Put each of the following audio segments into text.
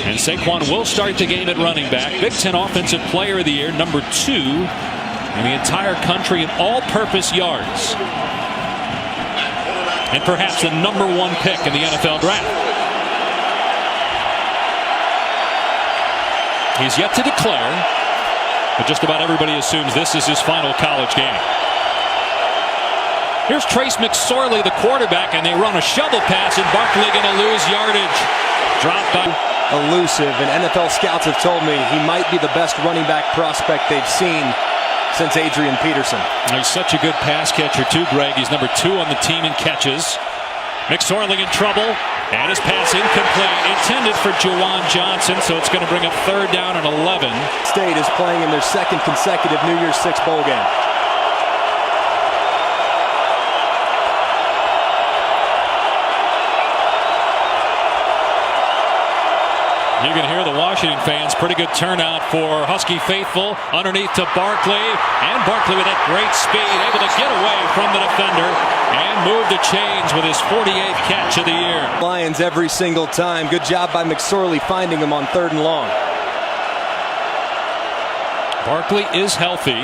And Saquon will start the game at running back. Big Ten Offensive Player of the Year, number 2 in the entire country in all-purpose yards. And perhaps the number 1 pick in the NFL draft. He's yet to declare, but just about everybody assumes this is his final college game. Here's Trace McSorley, the quarterback, and they run a shovel pass, and Barkley going to lose yardage. Dropped by. Elusive, and NFL scouts have told me he might be the best running back prospect they've seen since Adrian Peterson. He's such a good pass catcher too, Greg. He's number 2 on the team in catches. McSorley in trouble, and his pass incomplete. Intended for Juwan Johnson, so it's going to bring up 3rd down and 11. State is playing in their 2nd consecutive New Year's Six bowl game. You can hear the Washington fans. Pretty good turnout for Husky faithful. Underneath to Barkley. And Barkley with that great speed. Able to get away from the defender. And move the chains with his 48th catch of the year. Lions every single time. Good job by McSorley finding him on 3rd and long. Barkley is healthy.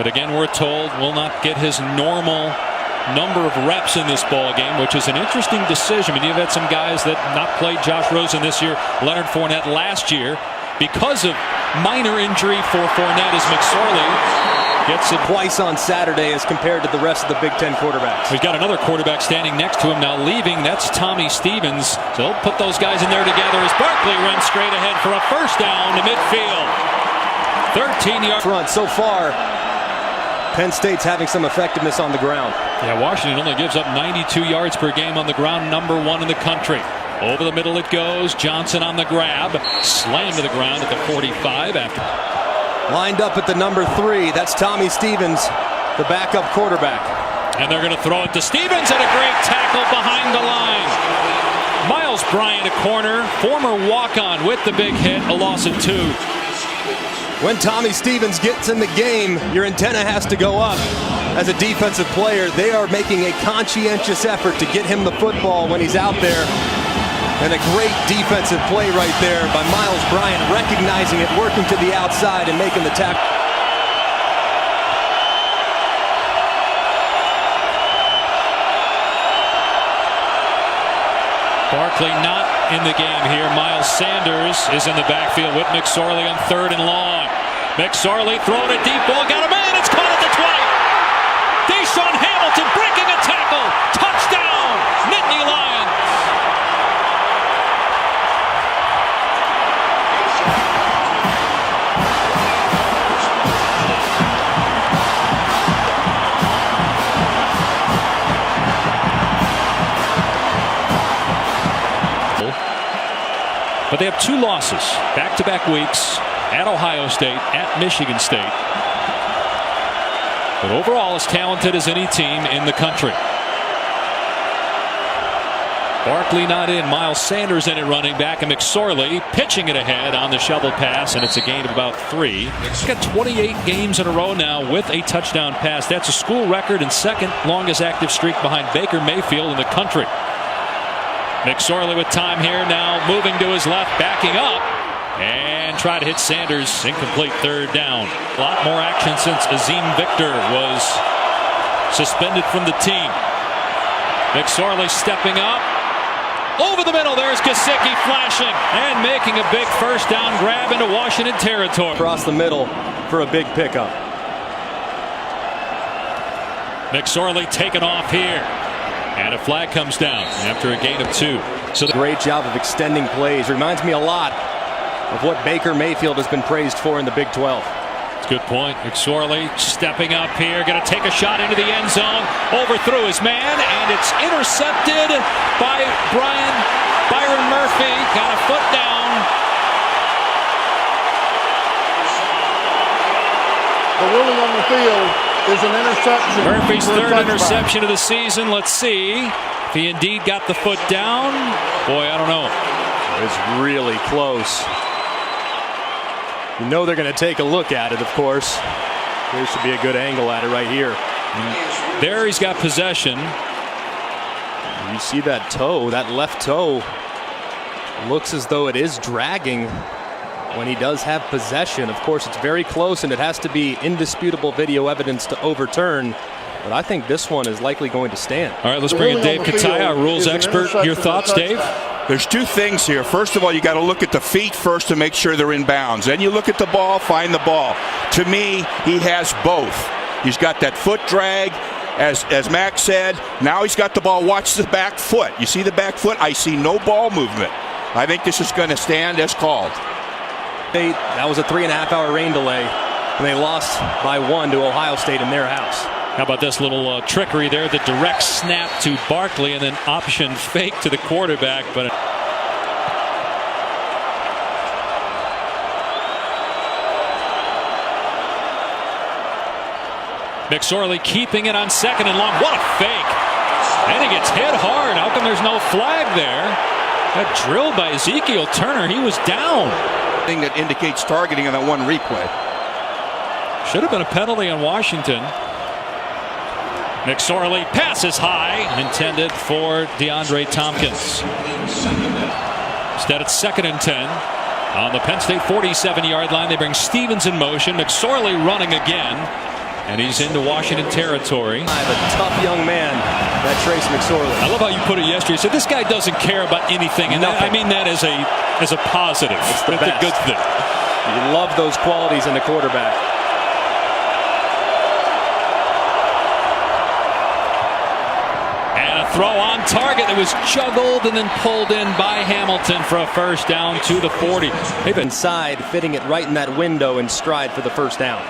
But again, we're told will not get his normal number of reps in this ball game, which is an interesting decision. I mean, you've had some guys that not played. Josh Rosen this year, Leonard Fournette last year, because of minor injury for Fournette. As McSorley gets it twice on Saturday as compared to the rest of the Big Ten quarterbacks. We've got another quarterback standing next to him now, leaving. That's Tommy Stevens. So they'll put those guys in there together as Barkley runs straight ahead for a 1st down to midfield. 13-yard front. So far, Penn State's having some effectiveness on the ground. Yeah, Washington only gives up 92 yards per game on the ground, number 1 in the country. Over the middle it goes. Johnson on the grab. Slammed to the ground at the 45 after. Lined up at the number 3. That's Tommy Stevens, the backup quarterback. And they're going to throw it to Stevens, and a great tackle behind the line. Miles Bryant, a corner. Former walk-on with the big hit. A loss of 2. When Tommy Stevens gets in the game, your antenna has to go up. As a defensive player, they are making a conscientious effort to get him the football when he's out there. And a great defensive play right there by Miles Bryant, recognizing it, working to the outside and making the tackle. Barkley not in the game here. Miles Sanders is in the backfield with McSorley on 3rd and long. McSorley throwing a deep ball, got a man, it's caught at the 20. Deshaun Hamilton breaking a tackle. Touchdown, Nittany Lions. But they have 2 losses, back-to-back weeks, at Ohio State, at Michigan State. But overall, as talented as any team in the country. Barkley not in, Miles Sanders in at running back, and McSorley pitching it ahead on the shovel pass, and it's a gain of about 3. He's got 28 games in a row now with a touchdown pass. That's a school record and 2nd longest active streak behind Baker Mayfield in the country. McSorley with time here now, moving to his left, backing up, and try to hit Sanders. Incomplete, 3rd down. A lot more action since Azim Victor was suspended from the team. McSorley stepping up. Over the middle, there's Gesicki flashing and making a big 1st down grab into Washington territory. Across the middle for a big pickup. McSorley taken off here. And a flag comes down after a gain of 2. So great job of extending plays. Reminds me a lot of what Baker Mayfield has been praised for in the Big 12. It's a good point. McSorley stepping up here. Going to take a shot into the end zone. Overthrew his man. And it's intercepted by Byron Murphy. Got a foot down. The ruling on the field is an interception. Murphy's 3rd interception of the season. Let's see if he indeed got the foot down. Boy, I don't know. It's really close. You know they're going to take a look at it, of course. There should be a good angle at it right here. And there he's got possession. You see that toe, that left toe Looks as though it is dragging when he does have possession. Of course, it's very close, and it has to be indisputable video evidence to overturn. But I think this one is likely going to stand. All right, let's bring in Dave Kataya, our rules expert. Your thoughts, Dave? There's two things here. First of all, you got to look at the feet first to make sure they're in bounds. Then you look at the ball, find the ball. To me, he has both. He's got that foot drag, as Max said. Now he's got the ball. Watch the back foot. You see the back foot? I see no ball movement. I think this is going to stand as called. That was a 3.5-hour rain delay, and they lost by 1 to Ohio State in their house. How about this little trickery there? The direct snap to Barkley and then option fake to the quarterback. But McSorley keeping it on 2nd and long. What a fake. And he gets hit hard. How come there's no flag there? That drill by Ezekiel Turner. He was down. Thing that indicates targeting on that one replay. Should have been a penalty on Washington. McSorley passes high, intended for DeAndre Tompkins. Instead, it's 2nd and 10. On the Penn State 47-yard line, they bring Stevens in motion. McSorley running again, and he's into Washington territory. A tough young man, that Trace McSorley. I love how you put it yesterday. You said this guy doesn't care about anything, and I mean that as a positive. It's the That's best. a good thing. You love those qualities in a quarterback. Throw on target that was juggled and then pulled in by Hamilton for a first down to the 40. They've been inside, fitting it right in that window in stride for the first down.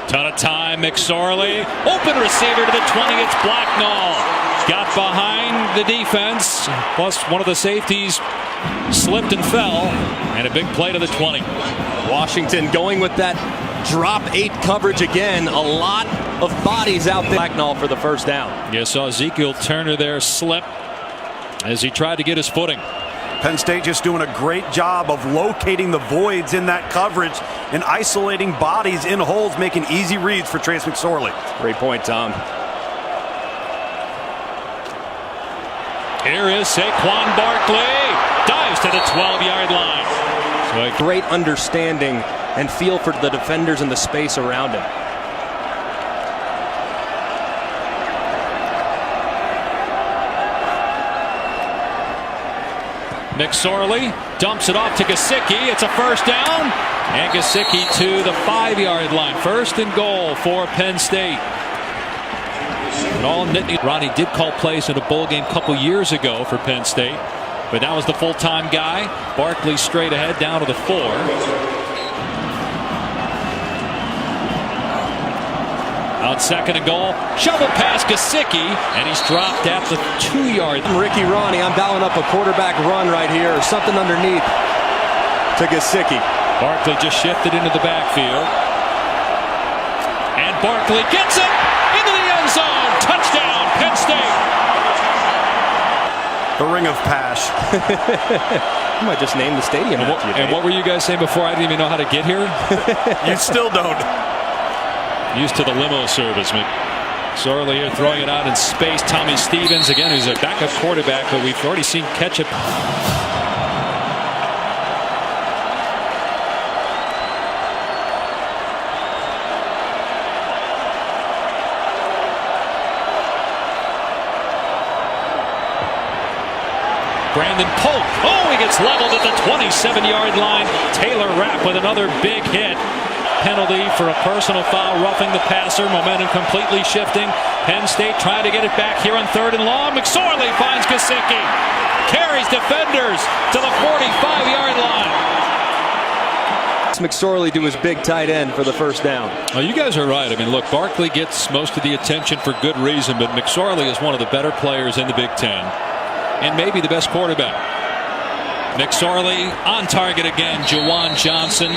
Ton of time, McSorley. Open receiver to the 20. It's Blacknall. Got behind the defense. Plus one of the safeties slipped and fell. And a big play to the 20. Washington going with that drop 8 coverage again. A lot of bodies out there. Blacknall for the first down. You saw Ezekiel Turner there slip as he tried to get his footing. Penn State just doing a great job of locating the voids in that coverage and isolating bodies in holes, making easy reads for Trace McSorley. Great point, Tom. Here is Saquon Barkley. Dives to the 12-yard line. So a great understanding and feel for the defenders and the space around him. McSorley dumps it off to Gesicki. It's a first down. And Gesicki to the 5-yard line. 1st and goal for Penn State. And all Nittany. Ronnie did call plays in a bowl game a couple years ago for Penn State. But that was the full-time guy. Barkley straight ahead down to the 4. On 2nd and goal, shovel pass Gesicki, and he's dropped at the 2-yard. Ricky Ronnie, I'm dialing up a quarterback run right here, or something underneath to Gesicki. Barkley just shifted into the backfield. And Barkley gets it into the end zone. Touchdown, Penn State. The ring of Pash. You might just name the stadium after you. And what were you guys saying before? I didn't even know how to get here. You still don't. Used to the limo service. McSorley here throwing it out in space. Tommy Stevens, again, who's a backup quarterback, but we've already seen ketchup. Brandon Polk. Oh, he gets leveled at the 27-yard line. Taylor Rapp with another big hit. Penalty for a personal foul, roughing the passer. Momentum completely shifting. Penn State trying to get it back here on 3rd and long. McSorley finds Gesicki. Carries defenders to the 45-yard line. McSorley to his big tight end for the first down. Well, you guys are right. I mean, look, Barkley gets most of the attention for good reason, but McSorley is one of the better players in the Big Ten and maybe the best quarterback. McSorley on target again. Jawan Johnson.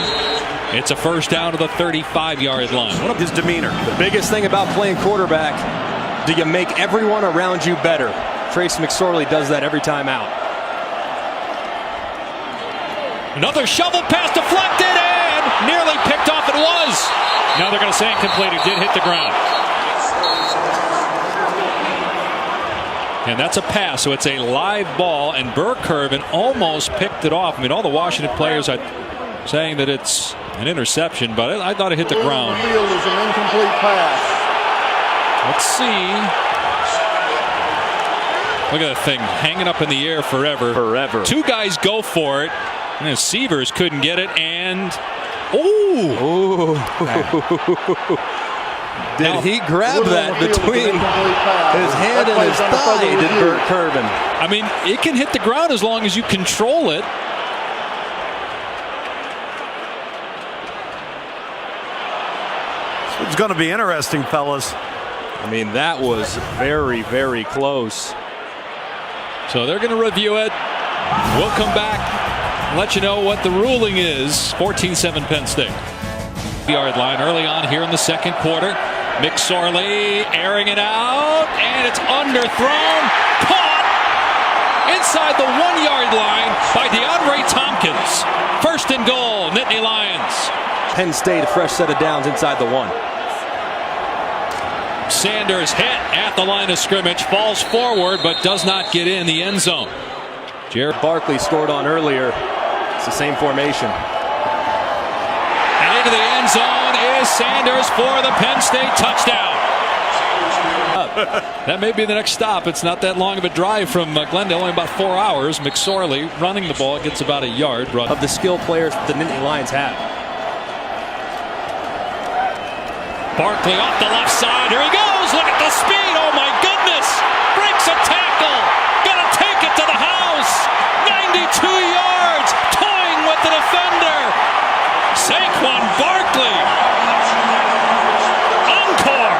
It's a first down to the 35-yard line. What his demeanor? The biggest thing about playing quarterback, do you make everyone around you better? Trace McSorley does that every time out. Another shovel pass deflected and nearly picked off. It was. Now they're going to say incomplete. It did hit the ground. And that's a pass, so it's a live ball, and Burke-Kirven almost picked it off. I mean, all the Washington players are saying that it's an interception, but I thought it hit the ground. The field is an incomplete pass. Let's see. Look at that thing hanging up in the air forever. Forever. Two guys go for it, and then Severs couldn't get it, and ooh. Did he grab that between his hand and his thigh, did Burke-Kirven? I mean, it can hit the ground as long as you control it. It's going to be interesting, fellas. I mean, that was very, very close. So they're going to review it. We'll come back and let you know what the ruling is. 14-7 Penn State. Yard line early on here in the second quarter. McSorley airing it out, and it's underthrown, caught inside the 1-yard line by DeAndre Tompkins. First and goal, Nittany Lions. Penn State, a fresh set of downs inside the 1. Sanders hit at the line of scrimmage, falls forward, but does not get in the end zone. Jared Barkley scored on earlier. It's the same formation. And into the end zone is Sanders for the Penn State touchdown. That may be the next stop. It's not that long of a drive from Glendale, only about 4 hours. McSorley running the ball, gets about a yard. Of the skill players the Nittany Lions have. Barkley off the left side. Here he goes. Look at the speed. Oh, my goodness. Breaks a tackle. Gonna take it to the house. 92 yards. Toying with the defender. Saquon Barkley. Encore.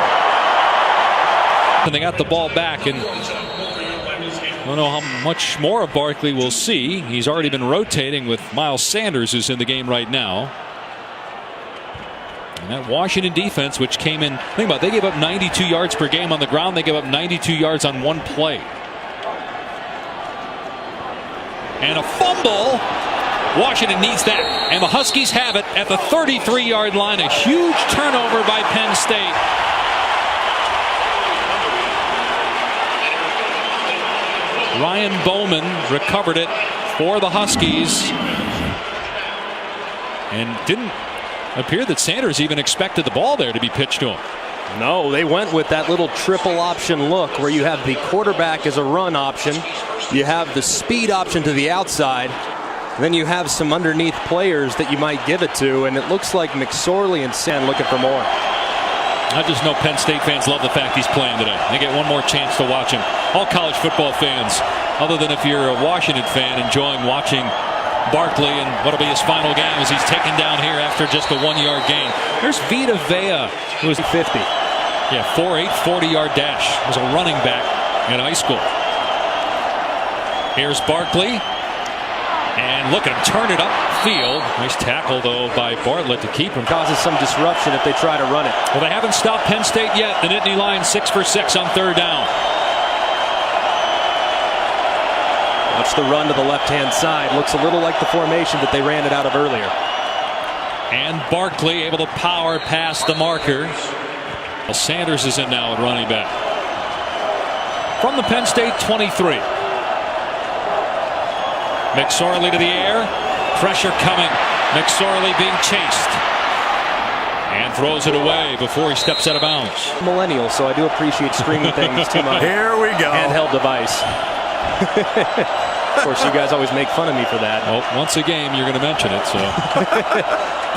And they got the ball back, and I don't know how much more of Barkley we'll see. He's already been rotating with Miles Sanders, who's in the game right now. And that Washington defense, which came in, think about it, they gave up 92 yards per game on the ground. They gave up 92 yards on one play. And a fumble. Washington needs that. And the Huskies have it at the 33-yard line. A huge turnover by Penn State. Ryan Bowman recovered it for the Huskies. And didn't appear that Sanders even expected the ball there to be pitched to him. No, they went with that little triple option look where you have the quarterback as a run option, you have the speed option to the outside, and then you have some underneath players that you might give it to, and it looks like McSorley and Sand looking for more. I just know Penn State fans love the fact he's playing today. They get one more chance to watch him. All college football fans, other than if you're a Washington fan, enjoying watching Barkley and what'll be his final game as he's taken down here after just a 1-yard gain. There's Vita Vea, who was 50. Yeah, 4.8, 40-yard dash. Was a running back in high school. Here's Barkley. And look at him turn it upfield. Nice tackle, though, by Bartlett to keep him. Causes some disruption if they try to run it. Well, they haven't stopped Penn State yet. The Nittany Lions 6 for 6 on third down. Watch the run to the left-hand side. Looks a little like the formation that they ran it out of earlier. And Barkley able to power past the marker. Well, Sanders is in now at running back. From the Penn State 23. McSorley to the air. Pressure coming. McSorley being chased. And throws it away before he steps out of bounds. Millennial, so I do appreciate streaming things to my Here we go. handheld device. Of course, you guys always make fun of me for that. Well, once a game, you're going to mention it. So,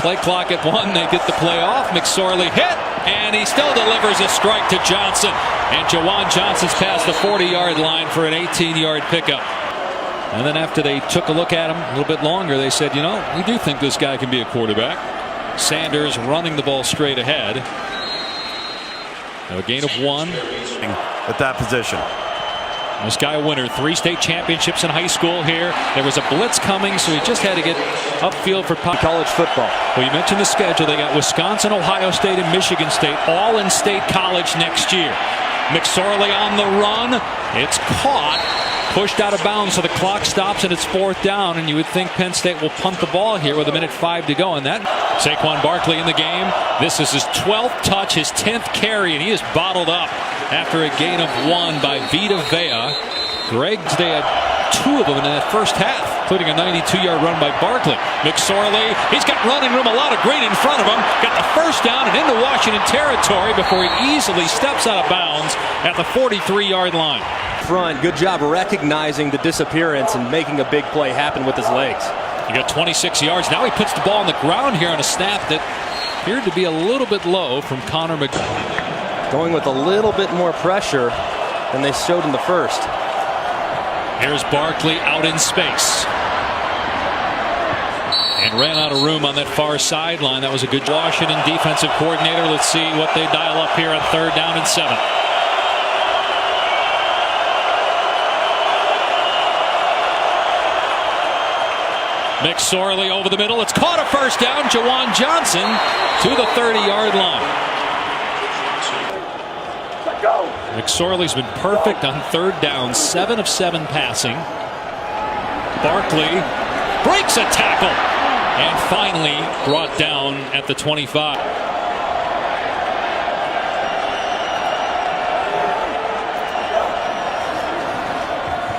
play clock at 1. They get the play off. McSorley hit, and he still delivers a strike to Johnson. And Jawan Johnson's past the 40-yard line for an 18-yard pickup. And then after they took a look at him a little bit longer, they said, you know, we do think this guy can be a quarterback. Sanders running the ball straight ahead. A gain of 1. At that position. This guy a winner, 3 state championships in high school here. There was a blitz coming, so he just had to get upfield for college football. Well, you mentioned the schedule. They got Wisconsin, Ohio State, and Michigan State all in state college next year. McSorley on the run. It's caught pushed out of bounds, so the clock stops and it's 4th down, and you would think Penn State will punt the ball here with 1:05 to go. And that Saquon Barkley in the game. This is his 12th touch, his 10th carry, and he is bottled up after a gain of 1 by Vita Vea. They had 2 of them in that first half, including a 92-yard run by Barkley. McSorley, he's got running room, a lot of green in front of him. Got the first down and into Washington territory before he easily steps out of bounds at the 43-yard line. Front, good job recognizing the disappearance and making a big play happen with his legs. He got 26 yards. Now he puts the ball on the ground here on a snap that appeared to be a little bit low from Connor McGovern. Going with a little bit more pressure than they showed in the first. Here's Barkley out in space. And ran out of room on that far sideline. That was a good Washington defensive coordinator. Let's see what they dial up here on 3rd down and 7. McSorley over the middle. It's caught a first down. Juwan Johnson to the 30-yard line. McSorley's been perfect on 3rd down, 7 of 7 passing. Barkley breaks a tackle and finally brought down at the 25.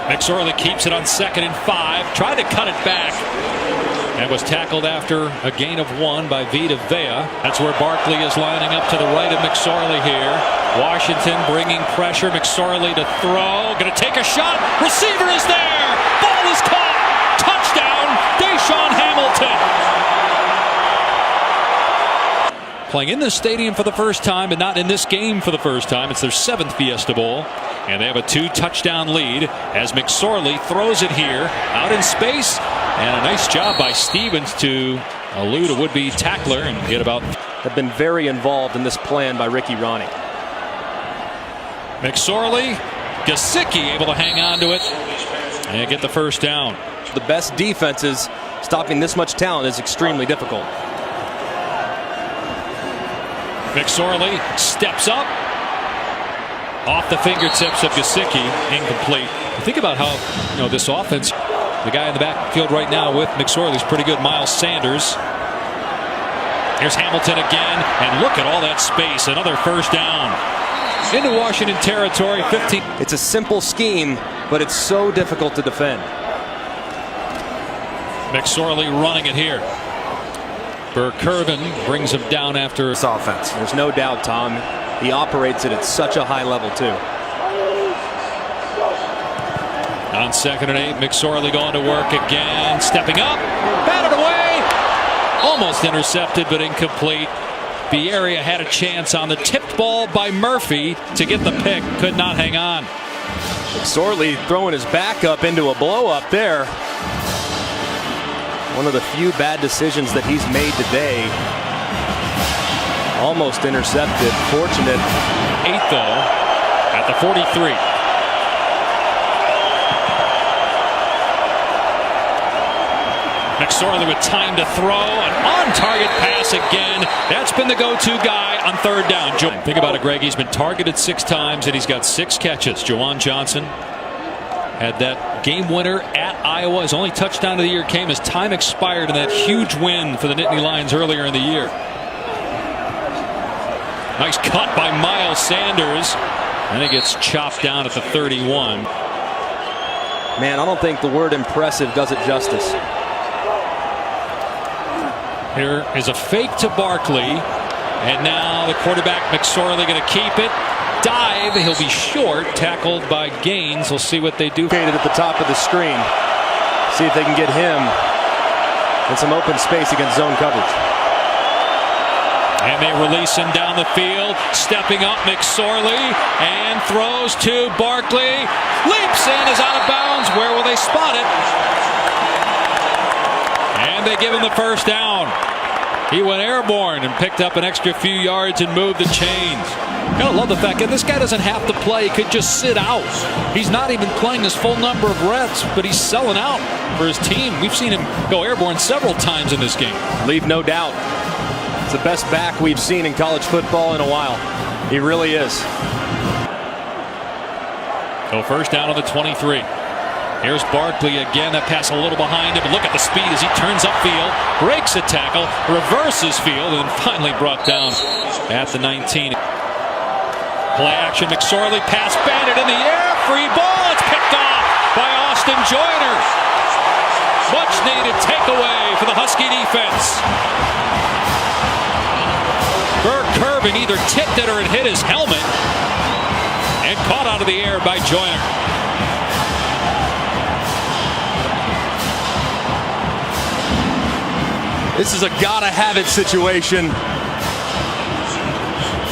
McSorley keeps it on 2nd and 5. Tried to cut it back and was tackled after a gain of 1 by Vita Vea. That's where Barkley is lining up to the right of McSorley here. Washington bringing pressure. McSorley to throw. Going to take a shot. Receiver is there. Ball is caught. Touchdown, Deshaun Hamilton. Playing in this stadium for the first time, but not in this game for the first time. It's their 7th Fiesta Bowl. And they have a 2-touchdown lead as McSorley throws it here out in space. And a nice job by Stevens to elude a would-be tackler and get about. Have been very involved in this plan by Ricky Ronnie. McSorley, Gesicki able to hang on to it and get the first down. The best defenses, stopping this much talent is extremely difficult. McSorley steps up. Off the fingertips of Gesicki, incomplete. Think about how this offense, the guy in the backfield right now with McSorley is pretty good. Miles Sanders. Here's Hamilton again, and look at all that space. Another first down into Washington territory. 15. It's a simple scheme, but it's so difficult to defend. McSorley running it here. Burr-Kirven brings him down after this offense. There's no doubt, Tom. He operates it at such a high level, too. On 2nd and 8, McSorley going to work again. Stepping up. Batted away. Almost intercepted, but incomplete. Bierria had a chance on the tipped ball by Murphy to get the pick. Could not hang on. McSorley throwing his back up into a blow up there. One of the few bad decisions that he's made today. Almost intercepted. Fortunate. 8 though at the 43. McSorley with time to throw. An on-target pass again. That's been the go-to guy on 3rd down. Think about it, Greg. He's been targeted 6 times and he's got 6 catches. Juwan Johnson had that game winner at Iowa. His only touchdown of the year came as time expired in that huge win for the Nittany Lions earlier in the year. Nice cut by Miles Sanders. And he gets chopped down at the 31. Man, I don't think the word impressive does it justice. Here is a fake to Barkley. And now the quarterback McSorley going to keep it. Dive. He'll be short. Tackled by Gaines. We'll see what they do. At the top of the screen. See if they can get him in some open space against zone coverage. And they release him down the field. Stepping up McSorley. And throws to Barkley. Leaps in, is out of bounds. Where will they spot it? And they give him the first down. He went airborne and picked up an extra few yards and moved the chains. Gotta love the fact that this guy doesn't have to play. He could just sit out. He's not even playing his full number of reps, but he's selling out for his team. We've seen him go airborne several times in this game. Leave no doubt. It's the best back we've seen in college football in a while. He really is. So first down on the 23. Here's Barkley again. That pass a little behind him. Look at the speed as he turns upfield, breaks a tackle, reverses field, and finally brought down at the 19. Play action. McSorley pass banded in the air. Free ball. It's picked off by Austin Joyner. Much needed takeaway for the Husky defense. Burke Curvin either tipped it or it hit his helmet and caught out of the air by Joyner. This is a gotta-have-it situation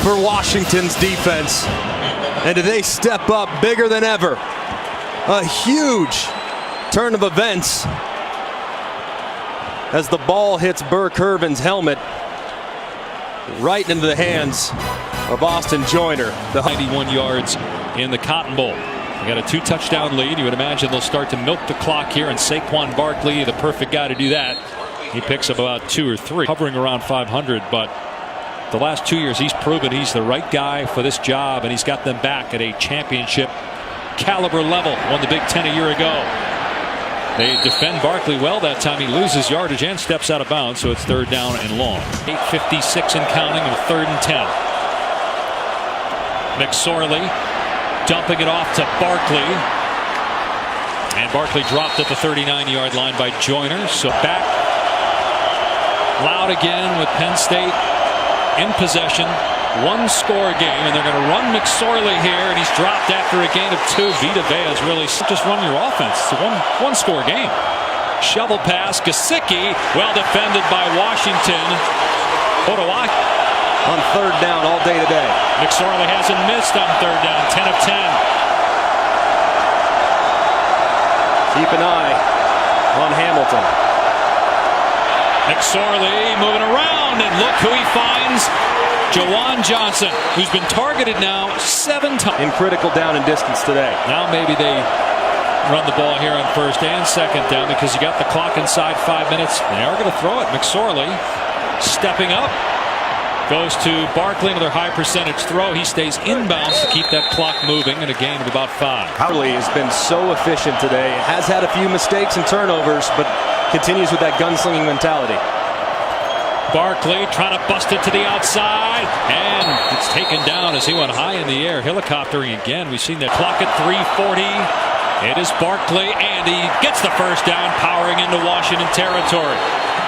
for Washington's defense. And do they step up bigger than ever? A huge turn of events as the ball hits Burke Curvin's helmet right into the hands of Austin Joyner. The 91 yards in the Cotton Bowl. They got a 2-touchdown lead. You would imagine they'll start to milk the clock here, and Saquon Barkley, the perfect guy to do that. He picks up about 2 or 3, hovering around 500, but the last 2 years he's proven he's the right guy for this job, and he's got them back at a championship caliber level. Won the Big Ten a year ago. They defend Barkley well that time. He loses yardage and steps out of bounds, so it's 3rd down and long. 8:56 and counting with 3rd and 10. McSorley dumping it off to Barkley. And Barkley dropped at the 39-yard line by Joyner. So back loud again with Penn State in possession. 1-score game, and they're going to run McSorley here, and he's dropped after a gain of 2. Vita Vea's really just run your offense. It's a one-score game. Shovel pass, Gesicki, well defended by Washington. Ottawa on 3rd down all day today. McSorley hasn't missed on 3rd down, 10 of 10. Keep an eye on Hamilton. McSorley moving around, and look who he finds. Jawan Johnson, who's been targeted now 7 times. In critical down and distance today. Now maybe they run the ball here on 1st and 2nd down because you got the clock inside 5 minutes. They are going to throw it. McSorley stepping up. Goes to Barkley, another high percentage throw. He stays inbounds to keep that clock moving in a gain of about 5. Barkley has been so efficient today. Has had a few mistakes and turnovers, but continues with that gunslinging mentality. Barkley trying to bust it to the outside, and it's taken down as he went high in the air, helicoptering again. We've seen that clock at 3:40. It is Barkley, and he gets the 1st down, powering into Washington territory.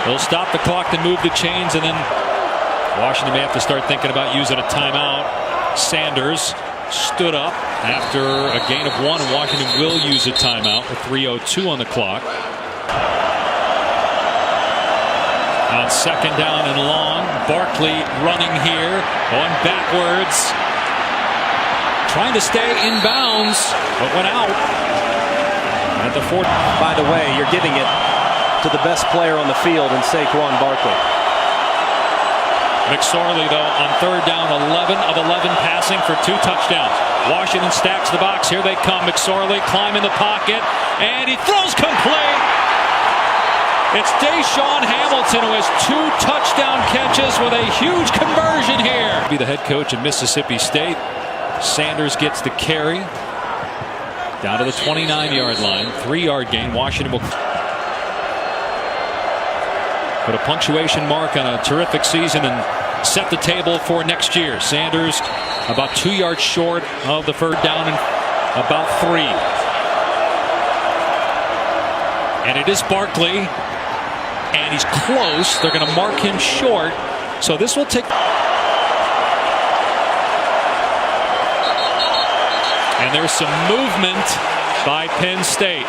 They'll stop the clock to move the chains, and then Washington may have to start thinking about using a timeout. Sanders stood up after a gain of 1, and Washington will use a timeout with 3:02 on the clock. On 2nd down and long, Barkley running here, going backwards, trying to stay in bounds, but went out at the 4. By the way, you're giving it to the best player on the field in Saquon Barkley. McSorley, though, on 3rd down, 11 of 11 passing for 2 touchdowns. Washington stacks the box. Here they come. McSorley climbing the pocket, and he throws complete. It's Deshaun Hamilton, who has 2 touchdown catches with a huge conversion here. Be the head coach in Mississippi State. Sanders gets the carry down to the 29-yard line. 3-yard gain. Washington will put a punctuation mark on a terrific season and set the table for next year. Sanders about 2 yards short of the 3rd down and about 3. And it is Barkley. And he's close. They're going to mark him short. So this will take. And there's some movement by Penn State.